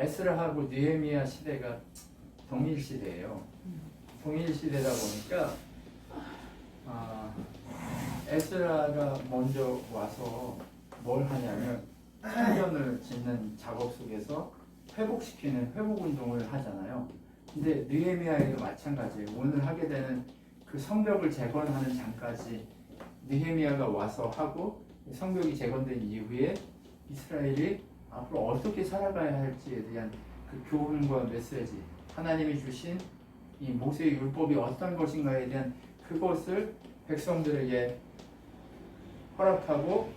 에스라하고 느헤미야 시대가 동일 시대예요. 동일 시대다 보니까 에스라가 먼저 와서 뭘 하냐면 성전을 짓는 작업 속에서 회복시키는 회복운동을 하잖아요. 근데 느헤미야에도 마찬가지예요. 오늘 하게 되는 그 성벽을 재건하는 장까지 느헤미야가 와서 하고 성벽이 재건된 이후에 이스라엘이 앞으로 어떻게 살아가야 할지에 대한 그 교훈과 메시지, 하나님이 주신 이 모세의 율법이 어떤 것인가에 대한 그것을 백성들에게 허락하고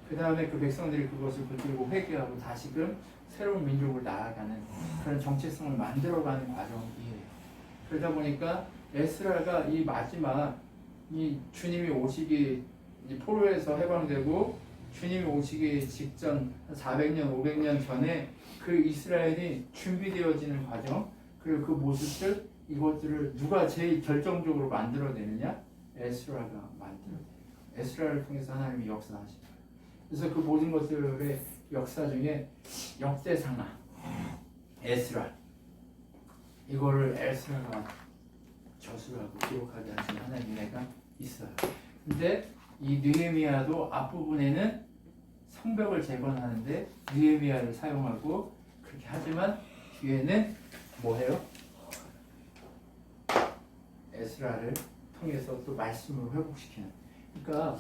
그 다음에 그 백성들이 그것을 붙들고 회개하고 다시금 새로운 민족을 나아가는 그런 정체성을 만들어가는 과정이에요. 그러다 보니까 에스라가 이 마지막 이 주님이 오시기 포로에서 해방되고 주님이 오시기 직전 400년, 500년 전에 그 이스라엘이 준비되어지는 과정 그리고 그 모습들 이것들을 누가 제일 결정적으로 만들어내느냐? 에스라가 만들어내요. 에스라를 통해서 하나님이 역사하신 거예요. 그래서 그 모든 것들의 역사 중에 역대상하 에스라 이거를 에스라가 저술하고 기록하게 하신 하나님의 은혜가 있어요. 근데 이 느헤미야도 앞부분에는 성벽을 재건하는데 느헤미야를 사용하고 그렇게 하지만 뒤에는 뭐해요? 에스라를 통해서 또 말씀을 회복시키는. 그러니까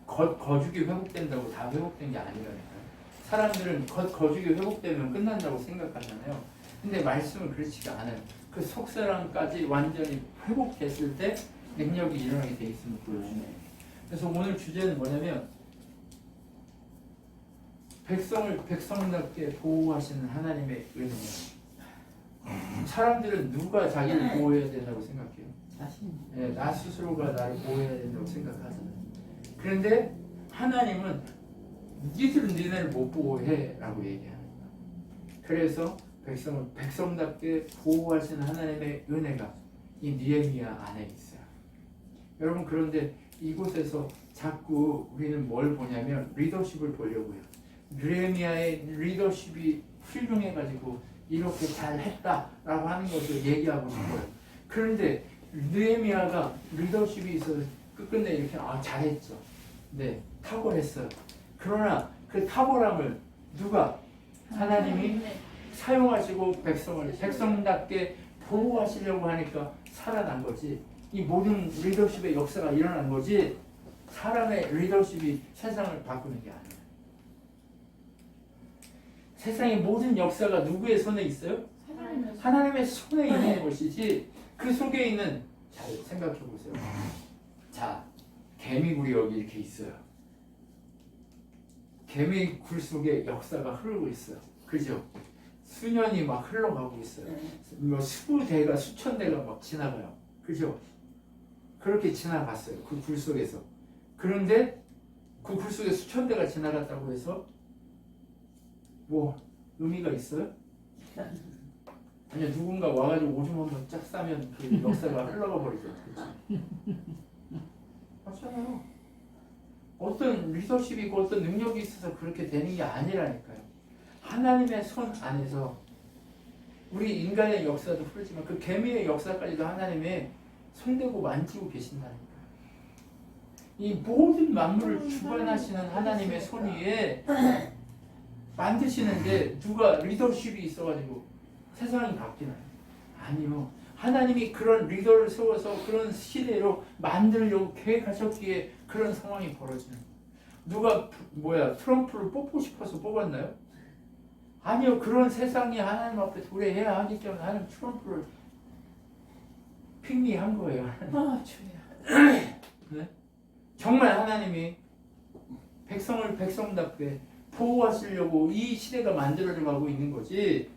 거죽이 회복된다고 다 회복된 게 아니라니까요. 사람들은 거죽이 회복되면 끝난다고 생각하잖아요. 근데 말씀은 그렇지가 않아요. 그 속사람까지 완전히 회복됐을 때 능력이 일어나게 돼 있음을 보여주네요. 그래서 오늘 주제는 뭐냐면 백성을 백성답게 보호하시는 하나님의 은혜예요. 사람들은 누가 자기를 보호해야 된다고 생각해요? 네, 나 스스로가 나를 보호해야 된다고 생각하잖아요. 그런데 하나님은 니들은 니네를 못 보호해 라고 얘기하는 거예요. 그래서 백성을 백성답게 보호하시는 하나님의 은혜가 이 느헤미야 안에 있어요. 여러분 그런데 이곳에서 자꾸 우리는 뭘 보냐면 리더십을 보려고 해요. 느헤미야의 리더십이 훌륭해가지고 이렇게 잘했다라고 하는 것을 얘기하고 싶어요. 그런데 느헤미야가 리더십이 있어서 끝끝내 이렇게 잘했죠. 네, 탁월했어요. 그러나 그 탁월함을 누가 하나님이 사용하시고 백성을 백성답게 보호하시려고 하니까 살아난 거지. 이 모든 리더십의 역사가 일어난 거지. 사람의 리더십이 세상을 바꾸는 게 아니에요. 세상의 모든 역사가 누구의 손에 있어요? 하나님의 손에 있는 것이지. 그 속에 있는 잘 생각해 보세요. 자, 개미굴이 여기 이렇게 있어요. 개미굴 속에 역사가 흐르고 있어요. 그죠? 수년이 막 흘러가고 있어요. 뭐 수대가 수천 대가 막 지나가요. 그죠? 그렇게 지나갔어요. 그 굴 속에서. 그런데 그 굴 속에 수천 대가 지나갔다고 해서 뭐 의미가 있어요? 아니요, 누군가 와가지고 오줌 한번 쫙 싸면 그 역사가 흘러가 버리죠. 그렇지? 맞잖아요. 어떤 리더십이 있고 어떤 능력이 있어서 그렇게 되는 게 아니라니까요. 하나님의 손 안에서 우리 인간의 역사도 흐르지만 그 개미의 역사까지도 하나님의 손대고 만지고 계신다니까요. 이 모든 만물을 주관하시는 하나님의 손 위에 만드시는데 누가 리더십이 있어가지고 세상이 바뀌나요? 아니요. 하나님이 그런 리더를 세워서 그런 시대로 만들려고 계획하셨기에 그런 상황이 벌어지는 거예요. 누가 트럼프를 뽑고 싶어서 뽑았나요? 아니요. 그런 세상이 하나님 앞에 도래해야 하기 때문에 하나님 트럼프를 핑미한 거예요. 주야. 네? 정말 하나님이 백성을 백성답게 보호하시려고 이 시대가 만들어져 가고 있는 거지.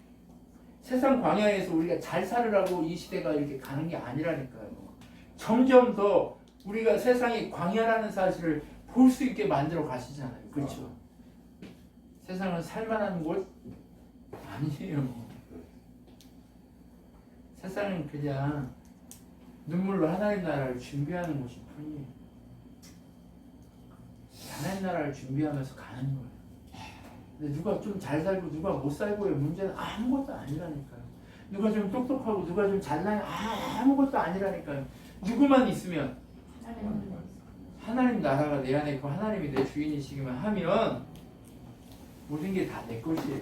세상 광야에서 우리가 잘 살으라고 이 시대가 이렇게 가는 게 아니라니까요. 점점 더 우리가 세상이 광야라는 사실을 볼 수 있게 만들어 가시잖아요. 그렇죠? 세상은 살만한 곳 아니에요. 세상은 그냥 눈물로 하나님 나라를 준비하는 곳일 뿐이에요. 하나님 나라를 준비하면서 가는 거예요. 근데 누가 좀 잘 살고 누가 못 살고의 문제는 아무것도 아니라니까요. 누가 좀 똑똑하고 누가 좀 잘나요? 아무것도 아니라니까요. 누구만 있으면 하나님 나라가 내 안에 있고 하나님이 내 주인이시기만 하면 모든 게 다 내 것이에요.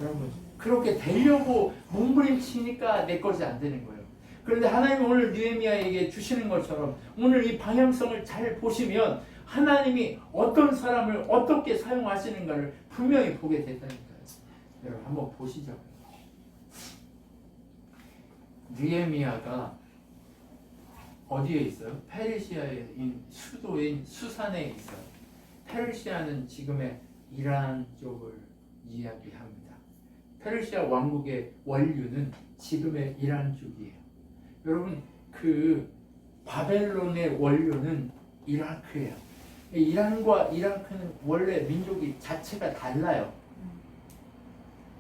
여러분 그렇게 되려고 몸부림치니까 내 것이 안 되는 거예요. 그런데 하나님이 오늘 느헤미야에게 주시는 것처럼 오늘 이 방향성을 잘 보시면 하나님이 어떤 사람을 어떻게 사용하시는가를 분명히 보게 된다니까요. 여러분 한번 보시죠. 느헤미야가 어디에 있어요? 페르시아의 수도인 수산에 있어요. 페르시아는 지금의 이란 쪽을 이야기합니다. 페르시아 왕국의 원류는 지금의 이란 쪽이에요. 여러분 그 바벨론의 원료는 이라크예요. 이란과 이라크는 원래 민족이 자체가 달라요.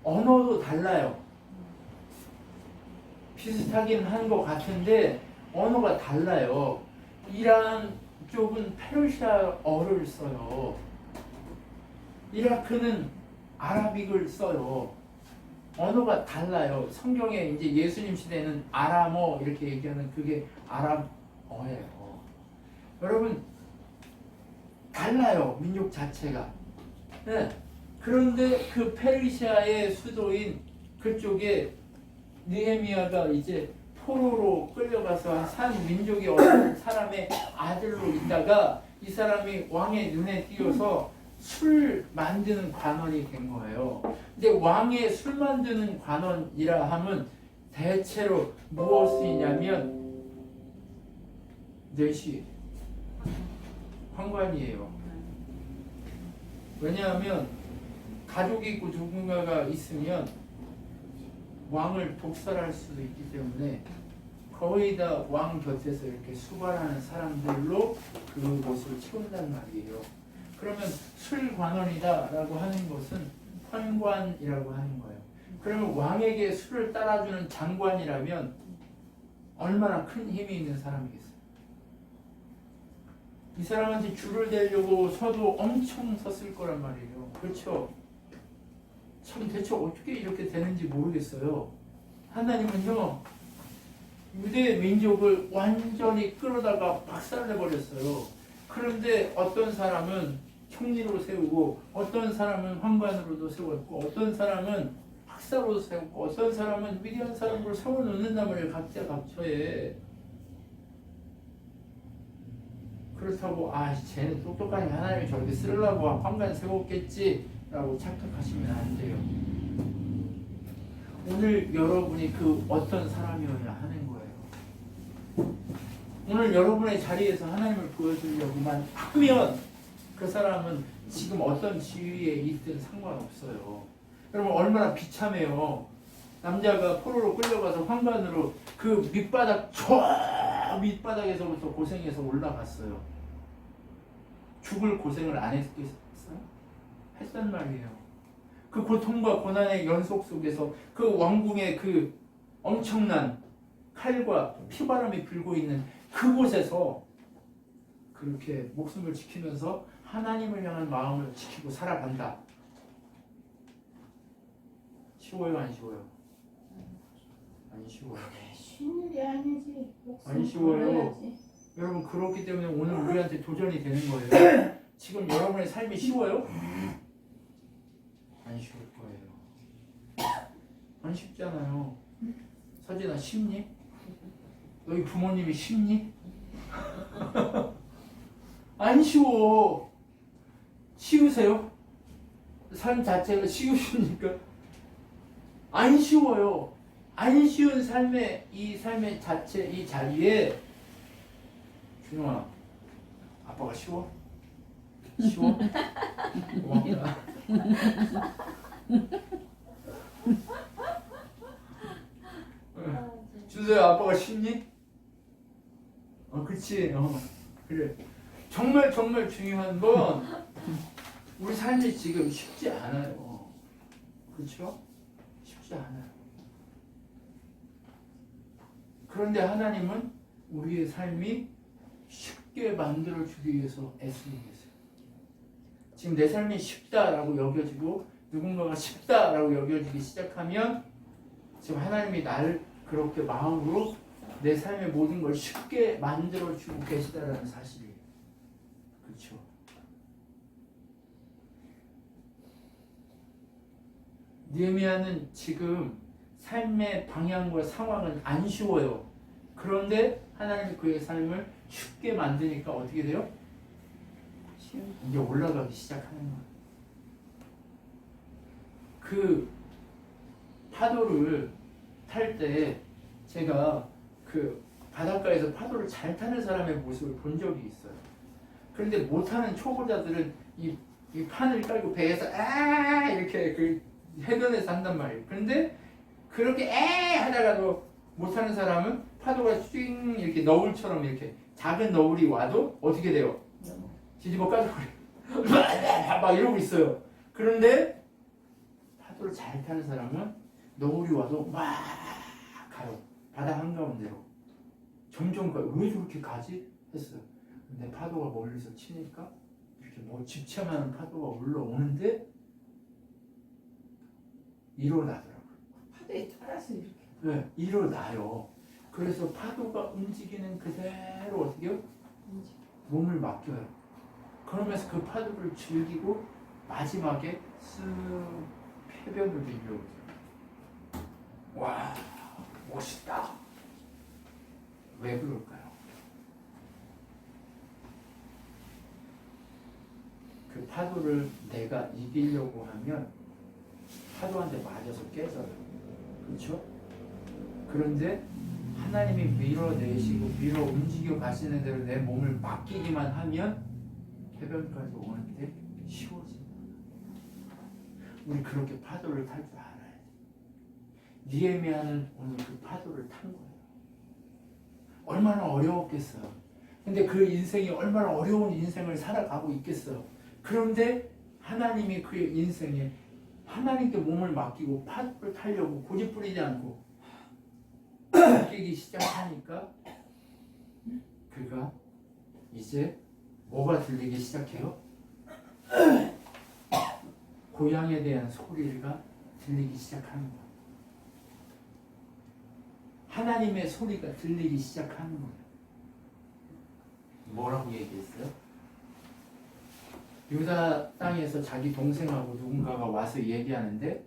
언어도 달라요. 비슷하긴 한 것 같은데 언어가 달라요. 이란 쪽은 페르시아어를 써요. 이라크는 아라빅을 써요. 언어가 달라요. 성경에 이제 예수님 시대는 아람어 이렇게 얘기하는 그게 아람어예요. 여러분 달라요. 민족 자체가. 네. 그런데 그 페르시아의 수도인 그쪽에 느헤미야가 이제 포로로 끌려가서 산 민족의 어떤 사람의 아들로 있다가 이 사람이 왕의 눈에 띄어서 술 만드는 관원이 된 거예요. 근데 왕의 술 만드는 관원이라 하면 대체로 무엇이냐면 넷이 황관이에요. 왜냐하면 가족이 있고 누군가가 있으면 왕을 독살할 수도 있기 때문에 거의 다 왕 곁에서 이렇게 수발하는 사람들로 그곳을 채운단 말이에요. 그러면 술관원이다라고 하는 것은 환관이라고 하는 거예요. 그러면 왕에게 술을 따라주는 장관이라면 얼마나 큰 힘이 있는 사람이겠어요. 이 사람한테 줄을 대려고 서도 엄청 섰을 거란 말이에요. 그렇죠? 참 대체 어떻게 이렇게 되는지 모르겠어요. 하나님은요 유대 민족을 완전히 끌어다가 박살내버렸어요. 그런데 어떤 사람은 총리로 세우고 어떤 사람은 황관으로도 세웠고 어떤 사람은 박사로 세웠고 어떤 사람은 위대한 사람으로 세워놓는단 말이에요. 각자 각처에. 그렇다고 쟤는 똑똑하니 하나님이 저렇게 쓰려고 황관 세웠겠지라고 착각하시면 안 돼요. 오늘 여러분이 그 어떤 사람이어야 하는 거예요. 오늘 여러분의 자리에서 하나님을 보여주려고만 하면 그 사람은 지금 어떤 지위에 있든 상관없어요. 여러분 얼마나 비참해요. 남자가 포로로 끌려가서 황관으로 그 밑바닥 저 밑바닥에서부터 고생해서 올라갔어요. 죽을 고생을 안 했겠어요? 했단 말이에요. 그 고통과 고난의 연속 속에서 그 왕궁의 그 엄청난 칼과 피바람이 불고 있는 그곳에서 그렇게 목숨을 지키면서 하나님을 향한 마음을 지키고 살아간다. 쉬워요, 안 쉬워요? 안 쉬워요. 쉬운 일이 아니지. 안 쉬워요. 여러분 그렇기 때문에 오늘 우리한테 도전이 되는 거예요. 지금 여러분의 삶이 쉬워요? 안 쉬울 거예요. 안 쉽잖아요. 서진아 쉽니? 너희 부모님이 쉽니? 안 쉬워. 쉬우세요? 삶 자체가 쉬우십니까? 안 쉬워요. 안 쉬운 삶의 이 삶의 자체 이 자리에 준영아 아빠가 쉬워? 쉬워? 고맙다. 준서야 아빠가 쉽니? 그치. 그래. 정말 정말 중요한 건 우리 삶이 지금 쉽지 않아요. 그렇죠? 쉽지 않아요. 그런데 하나님은 우리의 삶이 쉽게 만들어주기 위해서 애쓰고 계세요. 지금 내 삶이 쉽다라고 여겨지고 누군가가 쉽다라고 여겨지기 시작하면 지금 하나님이 나를 그렇게 마음으로 내 삶의 모든 걸 쉽게 만들어주고 계시다라는 사실이에요. 그렇죠? 느헤미야는 지금 삶의 방향과 상황은 안 쉬워요. 그런데 하나님이 그의 삶을 쉽게 만드니까 어떻게 돼요? 이제 올라가기 시작하는 거예요. 그 파도를 탈 때 제가 그 바닷가에서 파도를 잘 타는 사람의 모습을 본 적이 있어요. 그런데 못하는 초보자들은 이 판을 깔고 배에서 이렇게 그 해변에서 한단 말이에요. 그런데 그렇게 하다가도 못하는 사람은 파도가 쭉 이렇게 너울처럼 이렇게 작은 너울이 와도 어떻게 돼요? 뒤집어 까져버려요. 막 이러고 있어요. 그런데 파도를 잘 타는 사람은 너울이 와도 막 가요. 바다 한가운데로. 점점 가요. 왜 저렇게 가지? 했어요. 근데 파도가 멀리서 치니까 이렇게 뭐 집착하는 파도가 올라오는데 일어나더라고요. 파도에 따라서 이렇게. 네, 일어나요. 그래서 파도가 움직이는 그대로 어떻게요? 몸을 맡겨요. 그러면서 그 파도를 즐기고 마지막에 쓱 해변으로 밀려오죠. 와, 멋있다. 왜 그럴까요? 그 파도를 내가 이기려고 하면 파도한테 맞아서 깨져요. 그렇죠? 그런데 하나님이 밀어내시고 밀어 움직여 가시는 대로 내 몸을 맡기기만 하면 해변까지 오는데 쉬워집니다. 우리 그렇게 파도를 탈 줄 알아야 돼. 느헤미야는 오늘 그 파도를 탄 거예요. 얼마나 어려웠겠어요. 근데 그 인생이 얼마나 어려운 인생을 살아가고 있겠어요. 그런데 하나님이 그의 인생에 하나님께 몸을 맡기고 파도를 타려고 고집 부리지 않고 맡기기 시작하니까 그가 이제 뭐가 들리기 시작해요? 고향에 대한 소리가 들리기 시작합니다. 하나님의 소리가 들리기 시작하는 거예요. 뭐라고 얘기했어요? 유다 땅에서 자기 동생하고 누군가가 와서 얘기하는데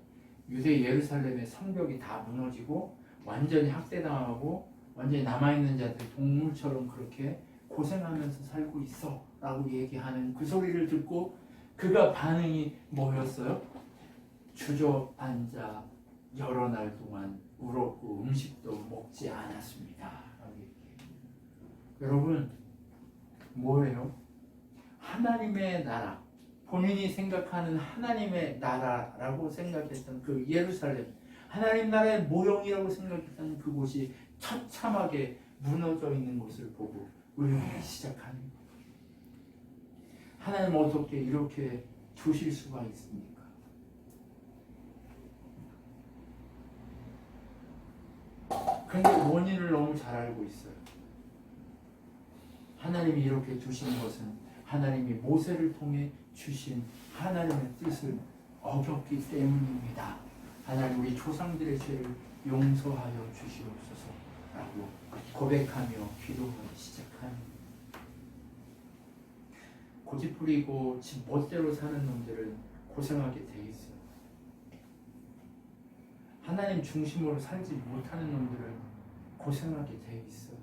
유대 예루살렘의 성벽이 다 무너지고 완전히 학대당하고 완전히 남아있는 자들이 동물처럼 그렇게 고생하면서 살고 있어 라고 얘기하는 그 소리를 듣고 그가 반응이 뭐였어요? 주저앉아 여러 날 동안 울었고 음식도 먹지 않았습니다. 여러분 뭐예요? 하나님의 나라, 본인이 생각하는 하나님의 나라라고 생각했던 그 예루살렘, 하나님 나라의 모형이라고 생각했던 그곳이 처참하게 무너져 있는 것을 보고 울기 시작하는 거예요. 하나님 어떻게 이렇게 두실 수가 있습니까? 그런데 원인을 너무 잘 알고 있어요. 하나님이 이렇게 두신 것은 하나님이 모세를 통해 주신 하나님의 뜻을 어겼기 때문입니다. 하나님 우리 조상들의 죄를 용서하여 주시옵소서 라고 고백하며 기도하기 시작합니다. 고집 부리고 지 멋대로 사는 놈들은 고생하게 돼 있어요. 하나님 중심으로 살지 못하는 놈들은 고생하게 돼 있어요.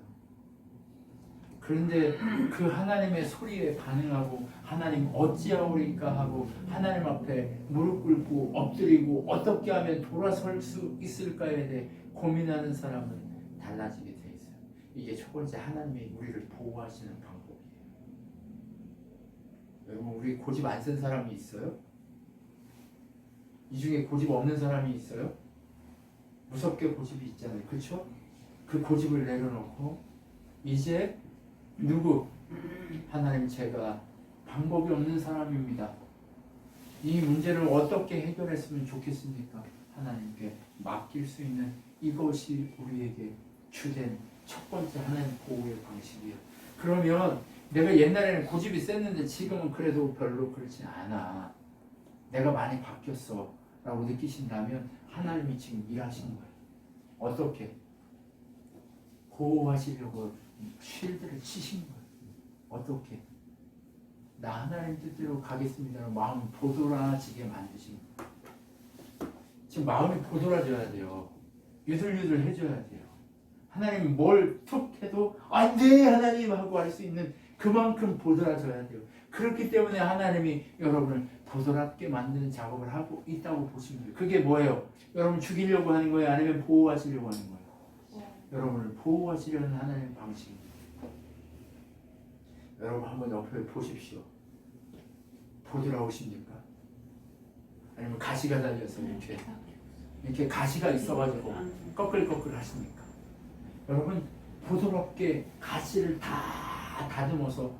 그런데 그 하나님의 소리에 반응하고 하나님 어찌하오리까 하고 하나님 앞에 무릎 꿇고 엎드리고 어떻게 하면 돌아설 수 있을까에 대해 고민하는 사람은 달라지게 돼 있어요. 이게 첫 번째 하나님이 우리를 보호하시는 방법이에요. 여러분 우리 고집 안 센 사람이 있어요? 이 중에 고집 없는 사람이 있어요? 무섭게 고집이 있잖아요. 그렇죠? 그 고집을 내려놓고 이제 누구? 하나님 제가 방법이 없는 사람입니다. 이 문제를 어떻게 해결했으면 좋겠습니까? 하나님께 맡길 수 있는 이것이 우리에게 주된 첫 번째 하나님 보호의 방식이에요. 그러면 내가 옛날에는 고집이 셌는데 지금은 그래도 별로 그렇진 않아. 내가 많이 바뀌었어 라고 느끼신다면 하나님이 지금 일하시는 거예요. 어떻게? 보호하시려고 쉴드를 치신 거예요. 어떻게? 나 하나님 뜻대로 가겠습니다. 마음 보드라지게 만드신 거예요. 지금 마음이 보드라져야 돼요. 유들유들 해줘야 돼요. 하나님이 뭘 툭 해도 안돼 하나님 하고 할 수 있는 그만큼 보드라져야 돼요. 그렇기 때문에 하나님이 여러분을 보드랍게 만드는 작업을 하고 있다고 보시면 돼요. 그게 뭐예요? 여러분 죽이려고 하는 거예요? 아니면 보호하시려고 하는 거예요? 여러분을 보호하시려는 하나님의 방식입니다. 여러분 한번 옆에 보십시오. 보드라우십니까? 아니면 가시가 달려서 이렇게 가시가 있어가지고 꺼끌꺼끌 하십니까? 여러분 보드랍게 가시를 다 다듬어서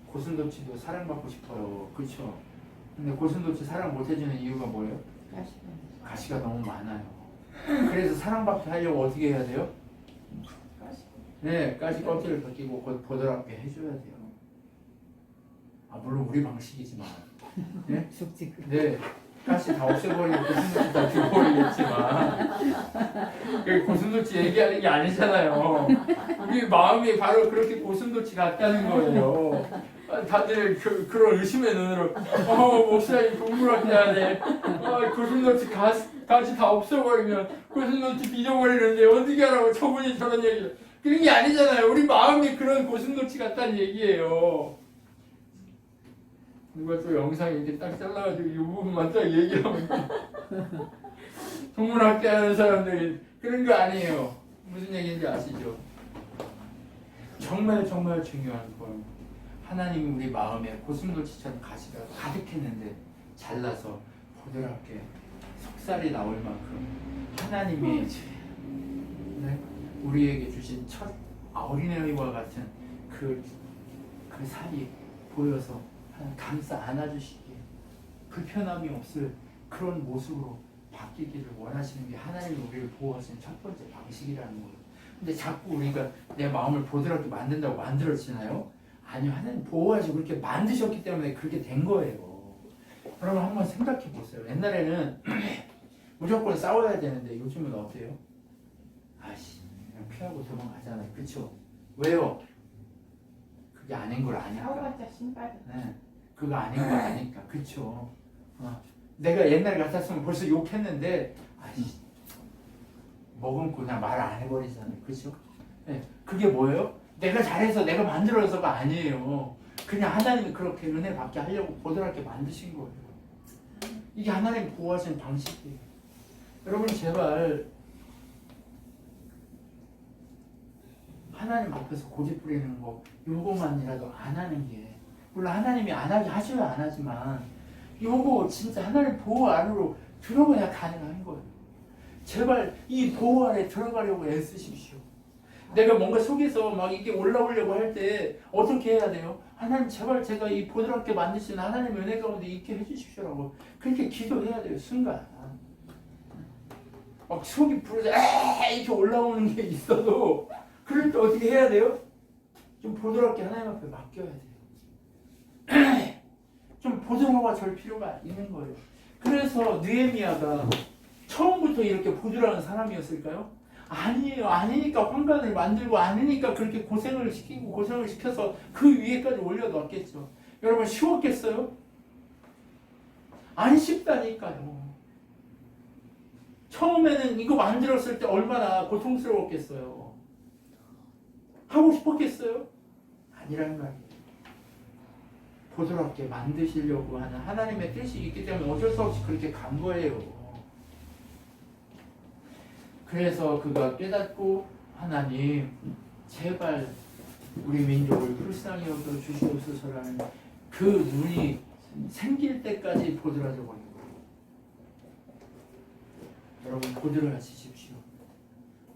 고슴도치도 사랑받고 싶어요. 그렇죠? 근데 고슴도치 사랑 못해주는 이유가 뭐예요? 가시가 너무 많아요. 그래서 사랑받게 하려고 어떻게 해야 돼요? 네, 가시 껍질을 벗기고 보드랍게 해줘야 돼요. 아 물론 우리 방식이지만 네? 네, 가시 다 없애버리고 고슴도치 다 죽어버리겠지만 고슴도치 얘기하는 게 아니잖아요. 우리 마음이 바로 그렇게 고슴도치 같다는 거예요. 다들 그런 의심의 눈으로 목사님 공부를 해야 돼. 고슴도치 가시 다 없애버리면 고슴도치 빚어버리는데 어떻게 하라고 저분이 저런 얘기를. 그런 게 아니잖아요. 우리 마음이 그런 고슴도치 같다는 얘기예요. 누가 또 영상 이렇게 딱 잘라가지고 이 부분만 딱 얘기하면 동문학대 하는 사람들이 그런 거 아니에요. 무슨 얘기인지 아시죠? 정말 중요한 건 하나님이 우리 마음에 고슴도치처럼 가시가 가득했는데 잘라서 보드랍게 속살이 나올 만큼 하나님이 네? 우리에게 주신 첫 어린아이와 같은 그 살이 보여서 감싸 안아주시기에 불편함이 없을 그런 모습으로 바뀌기를 원하시는 게 하나님이 우리를 보호하시는 첫 번째 방식이라는 거예요. 근데 자꾸 우리가 내 마음을 보드랍게 만든다고 만들어지나요? 아니요. 하나님 보호하시고 그렇게 만드셨기 때문에 그렇게 된 거예요. 그러면 한번 생각해 보세요. 옛날에는 무조건 싸워야 되는데 요즘은 어때요? 아씨 그냥 피하고 도망가잖아요. 그쵸? 왜요? 그게 아닌 걸 아니까. 싸워봤자 신발. 네, 그거 아닌 거 아니까. 그쵸? 내가 옛날 같았으면 벌써 욕했는데 아씨 머금고 그냥 말 안 해버리잖아요. 그쵸? 네, 그게 뭐예요? 내가 잘해서 내가 만들어서가 아니에요. 그냥 하나님이 그렇게 은혜 받게 하려고 보드랍게 만드신 거예요. 이게 하나님 보호하시는 방식이에요. 여러분 제발 하나님 앞에서 고집 부리는 거 요거만이라도 안 하는 게 물론 하나님이 안 하게 하셔야 안 하지만 요거 진짜 하나님 보호 안으로 들어가야 가능한 거예요. 제발 이 보호 안에 들어가려고 애쓰십시오. 내가 뭔가 속에서 막 이게 올라오려고 할 때 어떻게 해야 돼요? 하나님 제발 제가 이 보드랍게 만드시는 하나님의 은혜 가운데 있게 해주십시오라고 그렇게 기도해야 돼요. 순간 막 속이 부러져 이렇게 올라오는 게 있어도 그럴 때 어떻게 해야 돼요? 좀 보드랍게 하나님 앞에 맡겨야 돼요. 좀 보드라워질 필요가 있는 거예요. 그래서 느헤미야가 처음부터 이렇게 보드라운 사람이었을까요? 아니에요. 아니니까 황관을 만들고 아니니까 그렇게 고생을 시키고 고생을 시켜서 그 위에까지 올려놨겠죠. 여러분 쉬웠겠어요? 안 쉽다니까요. 처음에는 이거 만들었을 때 얼마나 고통스러웠겠어요. 하고 싶었겠어요? 아니란 말이에요. 보드랍게 만드시려고 하는 하나님의 뜻이 있기 때문에 어쩔 수 없이 그렇게 간 거예요. 그래서 그가 깨닫고 하나님 제발 우리 민족을 불쌍히 여겨 주시옵소서라는 그 눈이 생길 때까지 보드라져 버린 거예요. 여러분 보드라지십시오.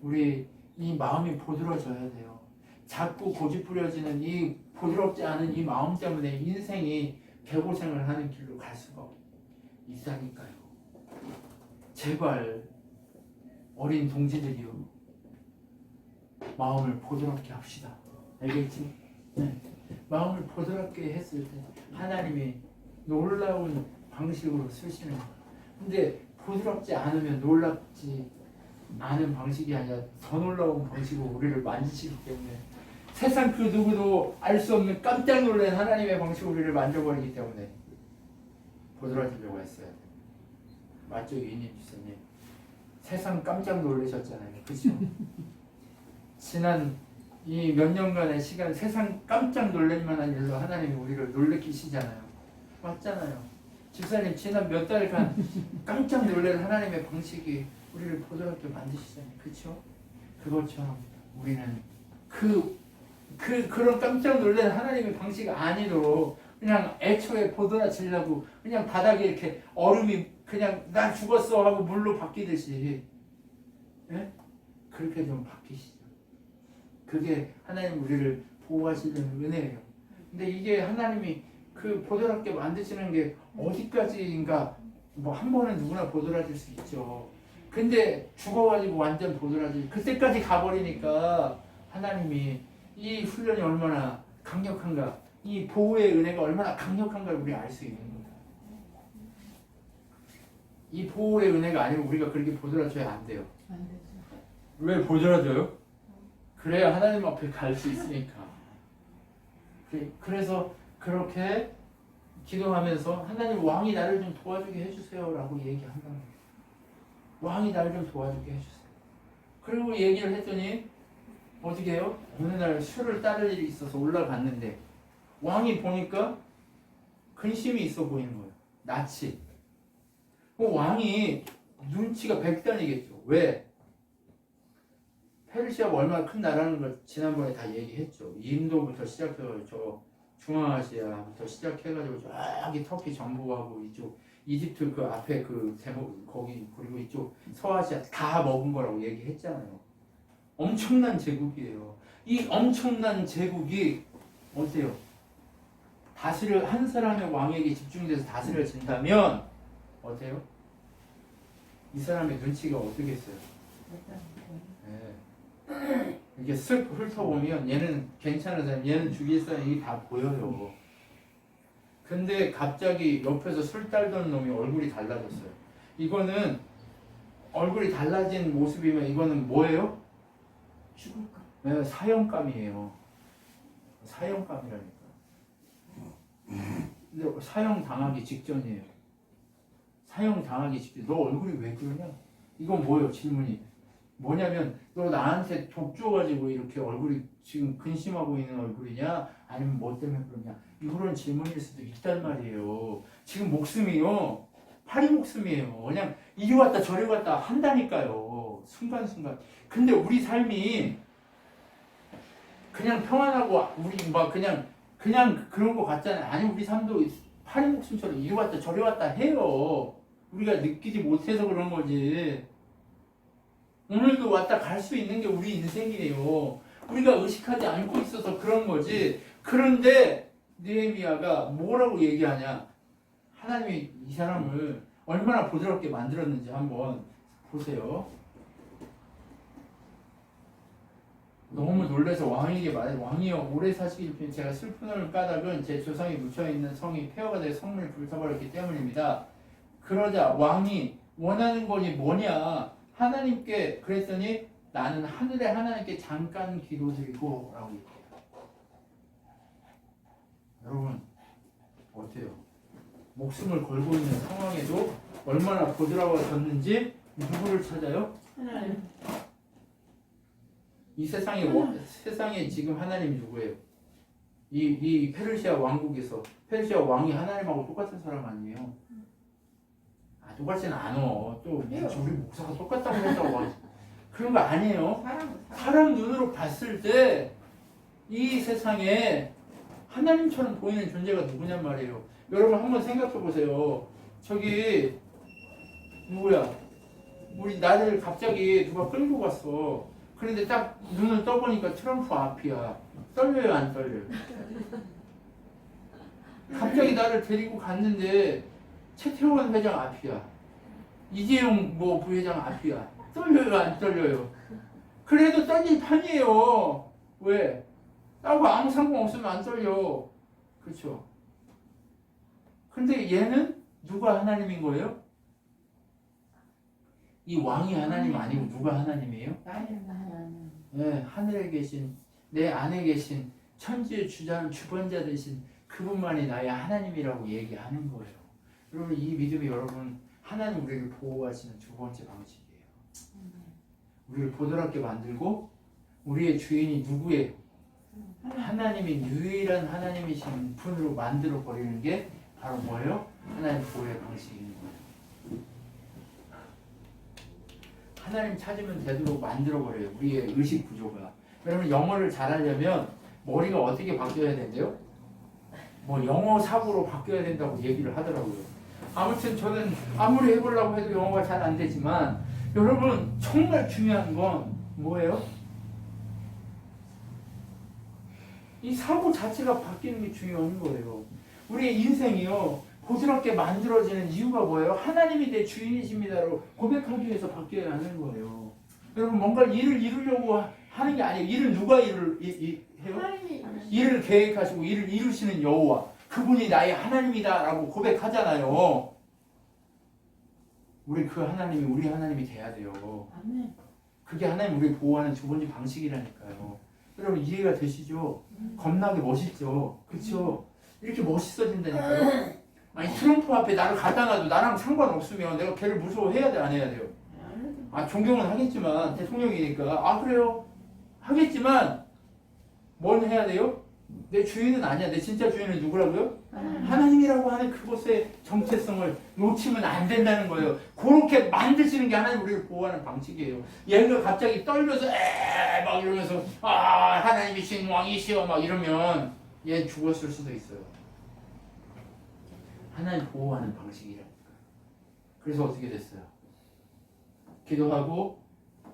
우리 이 마음이 보드러져야 돼요. 자꾸 고집 부려지는 이 보드럽지 않은 이 마음 때문에 인생이 개고생을 하는 길로 갈 수가 있다니까요. 제발 어린 동지들이요 마음을 보드럽게 합시다. 알겠지? 네. 마음을 보드랍게 했을 때 하나님이 놀라운 방식으로 쓰시는 거예요. 근데 보드랍지 않으면 놀랍지 않은 방식이 아니라 더 놀라운 방식으로 우리를 만지시기 때문에 세상 그 누구도 알 수 없는 깜짝 놀란 하나님의 방식으로 우리를 만져버리기 때문에 보드라지려고 했어요. 맞죠, 유인님 주사님? 세상 깜짝 놀라셨잖아요. 그렇죠? 지난 이 몇 년간의 시간 세상 깜짝 놀랄 만한 일로 하나님이 우리를 놀래키시잖아요. 맞잖아요. 집사님 지난 몇 달간 깜짝 놀랄 하나님의 방식이 우리를 보드랍게 만드시잖아요. 그렇죠? 그것처럼 우리는 그런 깜짝 놀랄 하나님의 방식 아니도록 그냥 애초에 보드라치려고 그냥 바닥에 이렇게 얼음이 그냥 나 죽었어 하고 물로 바뀌듯이 예? 그렇게 좀 바뀌시죠. 그게 하나님 우리를 보호하시는 은혜예요. 근데 이게 하나님이 그 보드랍게 만드시는 게 어디까지인가 뭐 한 번은 누구나 보드라질 수 있죠. 근데 죽어가지고 완전 보드라질 그때까지 가버리니까 하나님이 이 훈련이 얼마나 강력한가 이 보호의 은혜가 얼마나 강력한가를 우리 알 수 있는 거예요. 이 보호의 은혜가 아니면 우리가 그렇게 보드라져야 안 돼요. 안 되죠. 왜 보드라져요? 그래야 하나님 앞에 갈 수 있으니까. 그래서 그렇게 기도하면서 하나님 왕이 나를 좀 도와주게 해주세요 라고 얘기한다는 거예요. 왕이 나를 좀 도와주게 해주세요. 그리고 얘기를 했더니 어떻게 해요? 어느 날 술을 따를 일이 있어서 올라갔는데 왕이 보니까 근심이 있어 보이는 거예요. 낯이. 왕이 눈치가 백단이겠죠. 왜? 페르시아가 얼마나 큰 나라는 걸 지난번에 다 얘기했죠. 인도부터 시작해서 저 중앙아시아부터 시작해가지고 저기 터키 정부하고 이쪽 이집트 그 앞에 그 제목 거기 그리고 이쪽 서아시아 다 먹은 거라고 얘기했잖아요. 엄청난 제국이에요. 이 엄청난 제국이 어때요? 한 사람의 왕에게 집중돼서 다스려진다면 어때요? 이 사람의 눈치가 어떻겠어요? 네. 이렇게 쓱 훑어보면 얘는 괜찮은 사람, 얘는 죽일 사람 이게 다 보여요. 근데 갑자기 옆에서 술 딸던 놈이 얼굴이 달라졌어요. 이거는 얼굴이 달라진 모습이면 이거는 뭐예요? 죽을까? 네, 사형감이에요. 사형감이라니까. 근데 사형 당하기 직전이에요. 사형 당하기 직전. 너 얼굴이 왜 그러냐? 이건 뭐예요? 질문이. 뭐냐면 너 나한테 독 줘가지고 이렇게 얼굴이 지금 근심하고 있는 얼굴이냐? 아니면 뭐 때문에 그러냐? 이런 질문일 수도 있단 말이에요. 지금 목숨이요. 파리 목숨이에요. 그냥 이리 왔다 저리 갔다 한다니까요. 순간순간. 근데 우리 삶이 그냥 평안하고 우리 막 그냥 그런 거 같잖아요. 아니 우리 삶도 파리 목숨처럼 이리 왔다 저리 왔다 해요. 우리가 느끼지 못해서 그런 거지. 오늘도 왔다 갈 수 있는 게 우리 인생이에요. 우리가 의식하지 않고 있어서 그런 거지. 그런데 느헤미야가 뭐라고 얘기하냐? 하나님이 이 사람을 얼마나 부드럽게 만들었는지 한번 보세요. 너무 놀라서 왕에게 말해 왕이여 오래 사시길 비해 제가 슬픔을 까닭은 제 조상이 묻혀있는 성이 폐허가 되어 성문을 불타버렸기 때문입니다. 그러자 왕이 원하는 것이 뭐냐 하나님께 그랬더니 나는 하늘의 하나님께 잠깐 기도드리고 라고 얘기해요. 여러분 어때요? 목숨을 걸고 있는 상황에도 얼마나 부드러워졌는지 누구를 찾아요? 하나님. 이 세상에 지금 하나님이 누구예요? 이 페르시아 왕국에서 페르시아 왕이 하나님하고 똑같은 사람 아니에요? 아 똑같지는 않아. 또 우리 목사가 똑같다고 했다고 그런 거 아니에요. 사람 눈으로 봤을 때 이 세상에 하나님처럼 보이는 존재가 누구냔 말이에요. 여러분 한번 생각해 보세요. 저기 누구야? 우리 나를 갑자기 누가 끌고 갔어. 그런데 딱 눈을 떠보니까 트럼프 앞이야. 떨려요 안 떨려요? 갑자기 나를 데리고 갔는데 최태원 회장 앞이야. 이재용 뭐 부회장 앞이야. 떨려요 안 떨려요? 그래도 떨릴 판이에요. 왜? 나하고 아무 상관없으면 안 떨려. 그렇죠? 근데 얘는 누가 하나님인 거예요? 이 왕이 하나님 아니고 누가 하나님이에요? 네, 하늘에 계신 내 안에 계신 천지의 주권자 되신 그분만이 나의 하나님이라고 얘기하는 거예요. 여러분 이 믿음이 여러분 하나님 우리를 보호하시는 두 번째 방식이에요. 우리를 보드랍게 만들고 우리의 주인이 누구예요? 하나님이 유일한 하나님이신 분으로 만들어 버리는 게 바로 뭐예요? 하나님 보호의 방식인 거예요. 하나님 찾으면 되도록 만들어 버려요. 우리의 의식 구조가. 여러분 영어를 잘하려면 머리가 어떻게 바뀌어야 된대요? 뭐 영어 사고로 바뀌어야 된다고 얘기를 하더라고요. 아무튼 저는 아무리 해보려고 해도 영어가 잘 안 되지만 여러분 정말 중요한 건 뭐예요? 이 사고 자체가 바뀌는 게 중요한 거예요. 우리의 인생이요 고스럽게 만들어지는 이유가 뭐예요? 하나님이 내 주인이십니다로 고백하기 위해서 바뀌어야 하는 거예요. 여러분 뭔가 일을 이루려고 하는 게 아니에요. 일을 누가 해요? 일을 계획하시고 일을 이루시는 여호와 그분이 나의 하나님이다라고 고백하잖아요. 우리 그 하나님이 우리 하나님이 돼야 돼요. 그게 하나님 우리를 보호하는 두 번째 방식이라니까요. 여러분 이해가 되시죠? 겁나게 멋있죠? 그렇죠? 이렇게 멋있어진다니까요. 아니 트럼프 앞에 나를 갖다 놔도 나랑 상관없으면 내가 걔를 무서워해야 돼 안 해야 돼요? 아 존경은 하겠지만 대통령이니까 아 그래요? 하겠지만 뭘 해야 돼요? 내 주인은 아니야. 내 진짜 주인은 누구라고요? 하나님이라고 하는 그곳의 정체성을 놓치면 안 된다는 거예요. 그렇게 만드시는 게 하나님 우리를 보호하는 방식이에요. 얘가 갑자기 떨면서 에 막 이러면서 아 하나님이신 왕이시여 막 이러면 얘 죽었을 수도 있어요. 하나님 보호하는 방식이라니까. 그래서 어떻게 됐어요? 기도하고